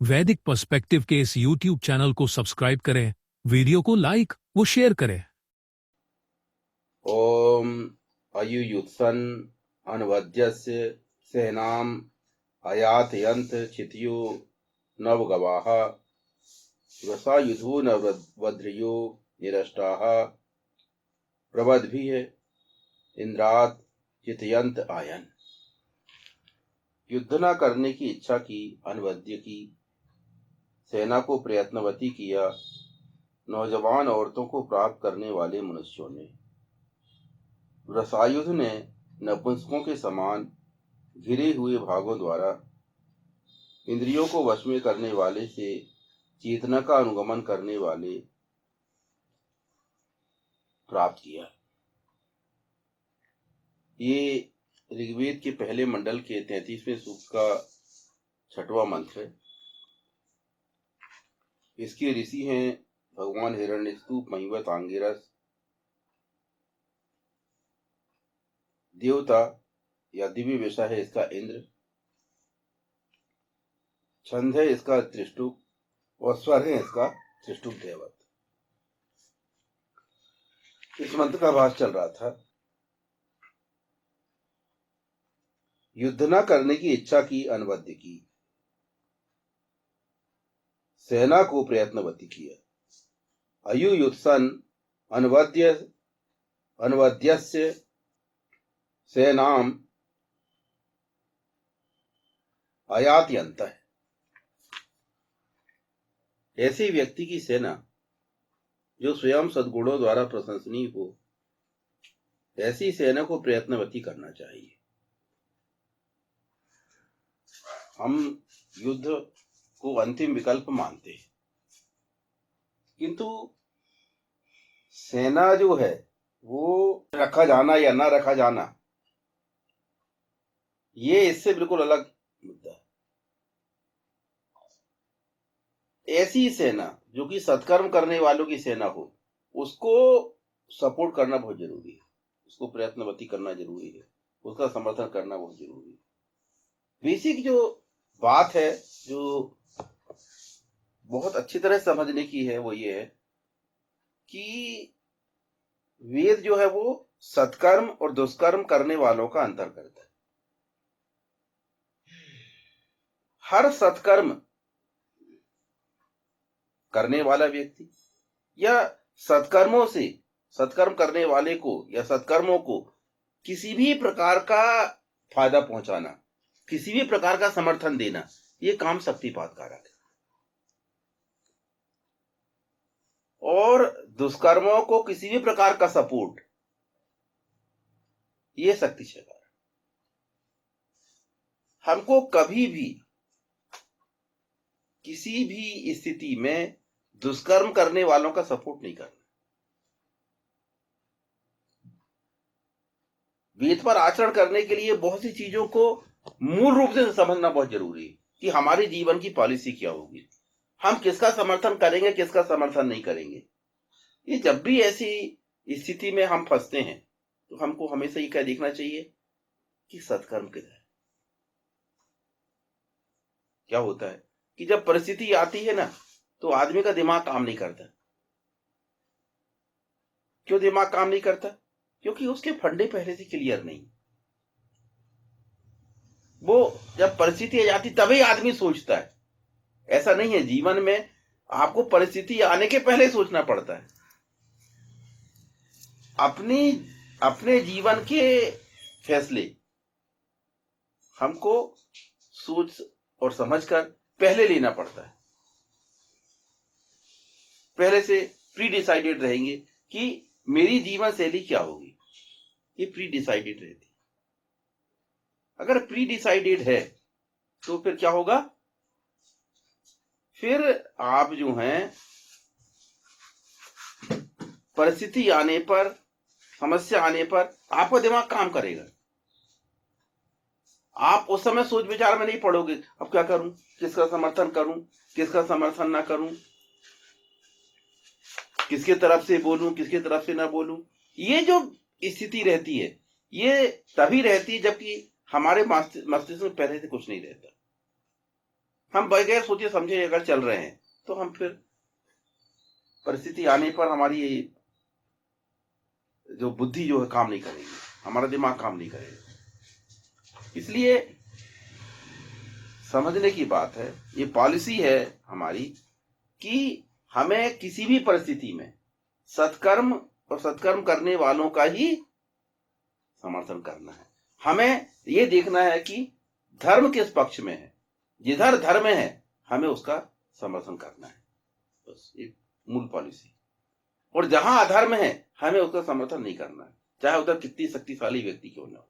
वैदिक पर्सपेक्टिव के इस YouTube चैनल को सब्सक्राइब करें, वीडियो को लाइक व शेयर करें। ओम अयुयुत्सन अनवद्यस्य सेनाम अयातयंत चितयो नवगवाः वसायुधो नवद्रियो निरष्टाः प्रवद्भिः इंद्रात चितयंत आयन। युद्ध न करने की इच्छा की, अनवद्य की, सेना को प्रयत्नवती किया, नौजवान औरतों को प्राप्त करने वाले मनुष्यों ने। रसायुध ने नपुंसकों के समान घिरे हुए भागों द्वारा इंद्रियों को वश में करने वाले से चेतना का अनुगमन करने वाले प्राप्त किया। ये ऋग्वेद के पहले मंडल के 33वें सूक्त का 6वां मंत्र है। इसके ऋषि हैं भगवान हिरण्यस्तुप, महिवत, आंगिरस। देवता या दिव्य विषय है इसका इंद्र। छंद है इसका त्रिष्टुप और स्वर है इसका त्रिष्टुप देवत। इस मंत्र का भाष चल रहा था। युद्ध न करने की इच्छा की, अनवद्य की, सेना को प्रयत्नवती किया। अयुयुत्सन अनवद्यस्य सेनाम अयात्यंत है। ऐसे व्यक्ति की सेना जो स्वयं सद्गुणों द्वारा प्रशंसनीय हो, ऐसी सेना को प्रयत्नवती करना चाहिए। हम युद्ध को अंतिम विकल्प मानते हैं, किंतु सेना जो है वो रखा जाना या ना रखा जाना, ये इससे बिल्कुल अलग मुद्दा है। ऐसी सेना जो कि सत्कर्म करने वालों की सेना हो, उसको सपोर्ट करना बहुत जरूरी है, उसको प्रयत्नवती करना जरूरी है, उसका समर्थन करना बहुत जरूरी है। बेसिक जो बात है जो बहुत अच्छी तरह समझने की है वो ये है कि वेद जो है वो सत्कर्म और दुष्कर्म करने वालों का अंतर करता है। हर सत्कर्म करने वाला व्यक्ति या सत्कर्म करने वाले को या सत्कर्मों को किसी भी प्रकार का फायदा पहुंचाना, किसी भी प्रकार का समर्थन देना, ये काम शक्तिपात कारक है। और दुष्कर्मों को किसी भी प्रकार का सपोर्ट, ये शक्ति से कारक। हमको कभी भी किसी भी स्थिति में दुष्कर्म करने वालों का सपोर्ट नहीं करना। वेद पर आचरण करने के लिए बहुत सी चीजों को मूल रूप से समझना बहुत जरूरी है कि हमारे जीवन की पॉलिसी क्या होगी, हम किसका समर्थन करेंगे, किसका समर्थन नहीं करेंगे। ये जब भी ऐसी स्थिति में हम फंसते हैं तो हमको हमेशा ये क्या देखना चाहिए कि सत्कर्म किधर है। क्या होता है कि जब परिस्थिति आती है ना तो आदमी का दिमाग काम नहीं करता। क्यों दिमाग काम नहीं करता? क्योंकि उसके फंडे पहले से क्लियर नहीं। वो जब परिस्थिति आ जाती तभी आदमी सोचता है। ऐसा नहीं है, जीवन में आपको परिस्थिति आने के पहले सोचना पड़ता है। अपने जीवन के फैसले हमको सोच और समझकर पहले लेना पड़ता है। पहले से प्री डिसाइडेड रहेंगे कि मेरी जीवन शैली क्या होगी, ये प्री डिसाइडेड रहती। अगर प्री डिसाइडेड है तो फिर क्या होगा, फिर आप जो हैं परिस्थिति आने पर, समस्या आने पर आपका दिमाग काम करेगा। आप उस समय सोच विचार में नहीं पड़ोगे, अब क्या करूं, किसका समर्थन करूं, किसका समर्थन ना करूं, किसके तरफ से बोलूं, किसके तरफ से ना बोलूं। ये जो स्थिति रहती है ये तभी रहती है जबकि हमारे मस्तिष्क में पहले से कुछ नहीं रहता। हम बगैर सोचे समझे अगर चल रहे हैं तो हम फिर परिस्थिति आने पर हमारी जो बुद्धि जो है काम नहीं करेगी, हमारा दिमाग काम नहीं करेगा। इसलिए समझने की बात है, ये पॉलिसी है हमारी कि हमें किसी भी परिस्थिति में सत्कर्म और सत्कर्म करने वालों का ही समर्थन करना है। हमें ये देखना है कि धर्म किस पक्ष में है, जिधर धर्म है हमें उसका समर्थन करना है, बस एक मूल पॉलिसी। और जहां अधर्म है हमें उसका समर्थन नहीं करना है, चाहे उधर कितनी शक्तिशाली व्यक्ति क्यों न हो।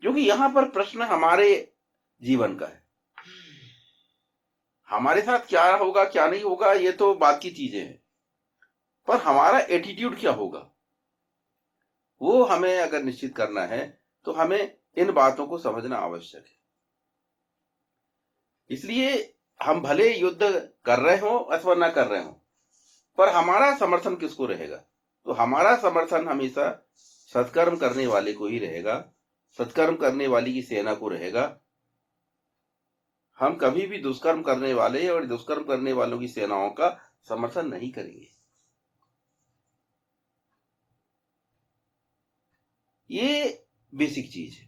क्योंकि यहां पर प्रश्न हमारे जीवन का है, हमारे साथ क्या होगा क्या नहीं होगा ये तो बात की चीजें हैं, पर हमारा एटीट्यूड क्या होगा वो हमें अगर निश्चित करना है तो हमें इन बातों को समझना आवश्यक है। इसलिए हम भले युद्ध कर रहे हो अथवा ना कर रहे हो, पर हमारा समर्थन किसको रहेगा? तो हमारा समर्थन हमेशा सत्कर्म करने वाले को ही रहेगा, सत्कर्म करने वाली की सेना को रहेगा। हम कभी भी दुष्कर्म करने वाले और दुष्कर्म करने वालों की सेनाओं का समर्थन नहीं करेंगे। ये बेसिक चीज है।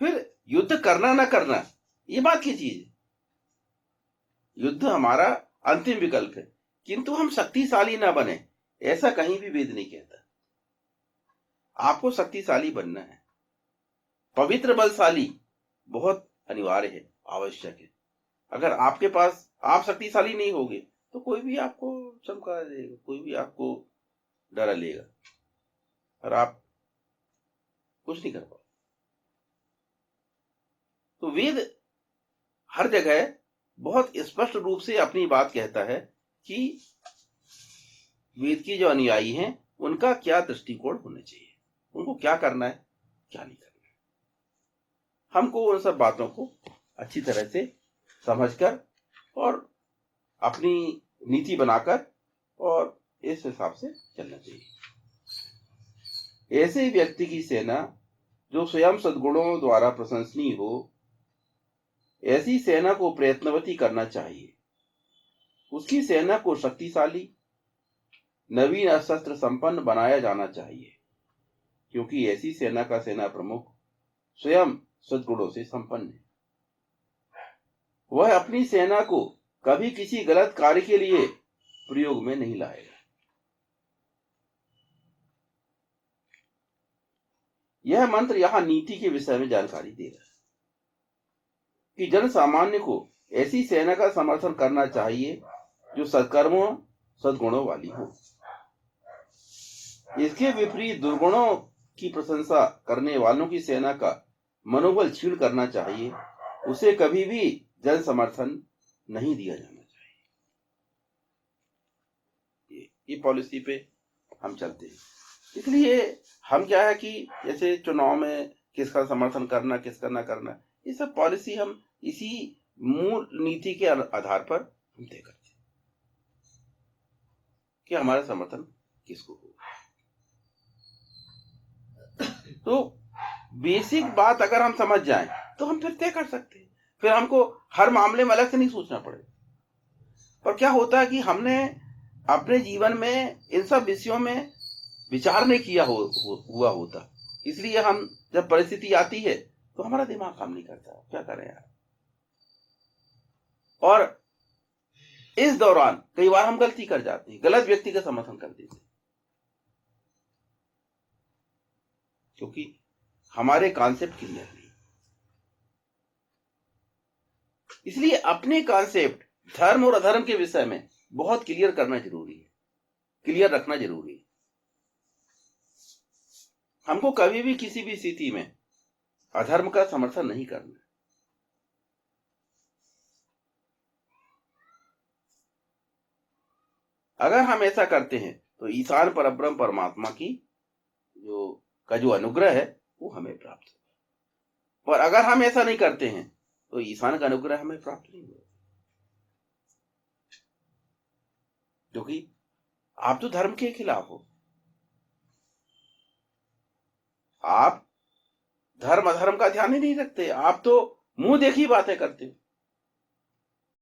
फिर युद्ध करना ना करना ये बात की चीज है, युद्ध हमारा अंतिम विकल्प है, किंतु हम शक्तिशाली ना बने ऐसा कहीं भी वेद नहीं कहता। आपको शक्तिशाली बनना है, पवित्र बलशाली बहुत अनिवार्य है, आवश्यक है। अगर आपके पास आप शक्तिशाली नहीं होगे तो कोई भी आपको चमका देगा, कोई भी आपको डरा लेगा और आप कुछ नहीं कर पाओगे। तो वेद हर जगह बहुत स्पष्ट रूप से अपनी बात कहता है कि वेद के जो अनुयायी हैं उनका क्या दृष्टिकोण होना चाहिए, उनको क्या करना है क्या नहीं करना है। हमको उन सब बातों को अच्छी तरह से समझकर और अपनी नीति बनाकर और इस हिसाब से चलना चाहिए। ऐसे व्यक्ति की सेना जो स्वयं सद्गुणों द्वारा प्रशंसनीय हो, ऐसी सेना को प्रयत्नवती करना चाहिए। उसकी सेना को शक्तिशाली नवीन अस्त्र संपन्न बनाया जाना चाहिए, क्योंकि ऐसी सेना का सेना प्रमुख स्वयं सद्गुणों से संपन्न है। वह अपनी सेना को कभी किसी गलत कार्य के लिए प्रयोग में नहीं लाएगा। यह मंत्र यहां नीति के विषय में जानकारी दे रहा है कि जन सामान्य को ऐसी सेना का समर्थन करना चाहिए जो सत्कर्मों सद्गुणों वाली हो। इसके विपरीत दुर्गुणों की प्रशंसा करने वालों की सेना का मनोबल क्षीण करना चाहिए। उसे कभी भी जन समर्थन नहीं दिया जाना चाहिए। ये पॉलिसी पे हम चलते हैं। इसलिए हम क्या है कि जैसे चुनाव में किसका समर्थन करना किसका ना करना, ये सब पॉलिसी हम इसी मूल नीति के आधार पर हम तय करते हैं कि हमारा समर्थन किसको होगा। तो बेसिक बात अगर हम समझ जाएं तो हम फिर तय कर सकते हैं, फिर हमको हर मामले में अलग से नहीं सोचना पड़ेगा। पर क्या होता है कि हमने अपने जीवन में इन सब विषयों में विचार नहीं किया हुआ होता, इसलिए हम जब परिस्थिति आती है तो हमारा दिमाग काम नहीं करता, क्या करें यार। और इस दौरान कई बार हम गलती कर जाते हैं, गलत व्यक्ति का समर्थन कर देते हैं, क्योंकि हमारे कॉन्सेप्ट क्लियर नहीं। इसलिए अपने कॉन्सेप्ट धर्म और अधर्म के विषय में बहुत क्लियर करना जरूरी है, क्लियर रखना जरूरी है। हमको कभी भी किसी भी स्थिति में अधर्म का समर्थन नहीं करना। अगर हम ऐसा करते हैं तो ईशान परब्रह्म परमात्मा की जो अनुग्रह है वो हमें प्राप्त होगा। और अगर हम ऐसा नहीं करते हैं तो ईशान का अनुग्रह हमें प्राप्त नहीं होगा, क्योंकि आप तो धर्म के खिलाफ हो। आप धर्म अधर्म का ध्यान ही नहीं रखते। आप तो मुंह देखी बातें करते हो।